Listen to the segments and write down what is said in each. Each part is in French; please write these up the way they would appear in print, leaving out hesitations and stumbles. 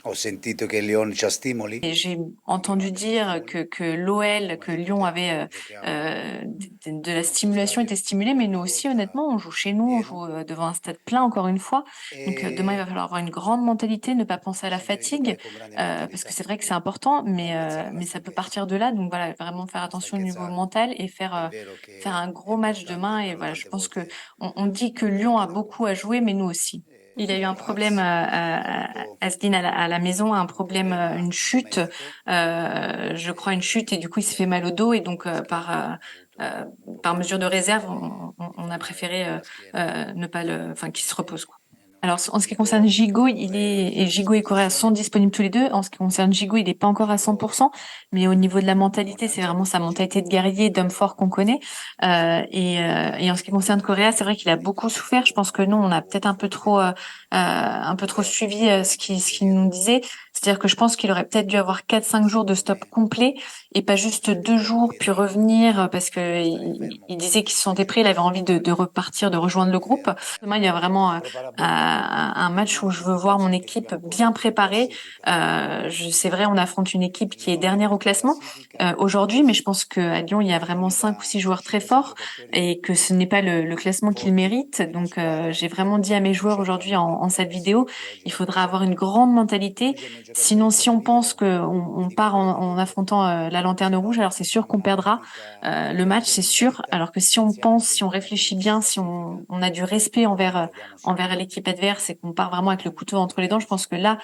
Ho sentito che il Lyon c'ha stimoli? Et j'ai entendu dire que l'OL, que Lyon avait de la stimulation, était stimulé, mais nous aussi, honnêtement, on joue chez nous, on joue devant un stade plein, encore une fois. Donc demain, il va E falloir avoir une grande mentalité, ne pas penser à la bisogna fatigue, giocare con grande parce que mentalità, c'est vrai que c'est important, mais ça basta peut che partir de là. Donc voilà, vraiment faire basta attention au che niveau Zan mental et è faire vero faire che un è gros match importante, demain. Et però voilà, je tante pense que volte on dit que è Lyon a anche beaucoup à jouer, mais nous aussi. Il a eu un problème l'Ajax ha à avuto Asdin à la maison, un un problème, problema une chute, domestico, je crois une chute et du coup il s'est fait mal au dos et donc alla schiena, ha euh, avuto un par problema mesure de alle réserve, spalle, gli on fa a male préféré alla schiena, ne pas le, enfin qu'il se repose quoi. Alors en non ce qui concerne dico Gigot, correre alla stessa Gigot et Correa sont disposizione. disponibles tous les deux. En ce qui concerne Gigot, il n'est pas encore à Gigot 100%, mais au niveau de la non è mentalité, al c'est vraiment sa mentalité de 100%, guerrier, d'homme fort qu'on connaît. Et en ce qui concerne Correa, c'est vrai qu'il a beaucoup souffert. Je pense que nous, on a peut-être un peu trop suivi ce qu'il nous disait. C'est-à-dire que je pense qu'il aurait peut-être dû avoir 4, 5 jours de stop complet et pas juste 2 jours puis revenir parce que il disait qu'il se sentait prêt, il avait envie de repartir, de rejoindre le groupe. Demain, il y a vraiment un match où je veux voir mon équipe bien préparée. C'est vrai, on affronte une équipe qui est dernière au classement aujourd'hui, mais je pense qu'à Lyon, il y a vraiment 5 ou 6 joueurs très forts et que ce n'est pas le classement qu'ils méritent. Donc, j'ai vraiment dit à mes joueurs aujourd'hui en cette vidéo, il faudra avoir une grande mentalité. Sinon, si on pense qu'on part en affrontant la lanterne rouge, alors c'est sûr qu'on perdra le match, c'est sûr. Alors que si on pense, si on réfléchit bien, si on a du respect envers l'équipe adverse et qu'on part vraiment avec le couteau entre les dents, je pense que là,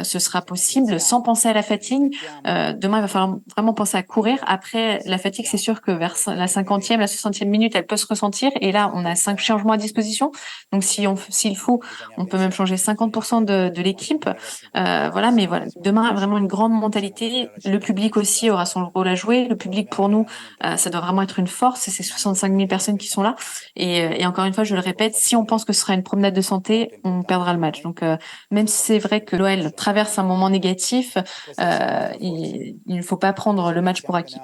ce sera possible sans penser à la fatigue. Demain, il va falloir vraiment penser à courir. Après, la fatigue, c'est sûr que vers la 50e, la 60e minute, elle peut se ressentir. Et là, on a 5 changements à disposition. Donc, s'il faut, on peut même changer 50% de l'équipe. Voilà, mais voilà, demain, vraiment une grande mentalité. Le public aussi aura son rôle à jouer. Le public, pour nous, ça doit vraiment être une force. C'est 65 000 personnes qui sont là. Et encore une fois, je le répète, si on pense que ce sera une promenade de santé, on perdra le match. Donc, même si c'est vrai que l'OL traverse un moment négatif, il ne faut pas prendre le match pour acquis.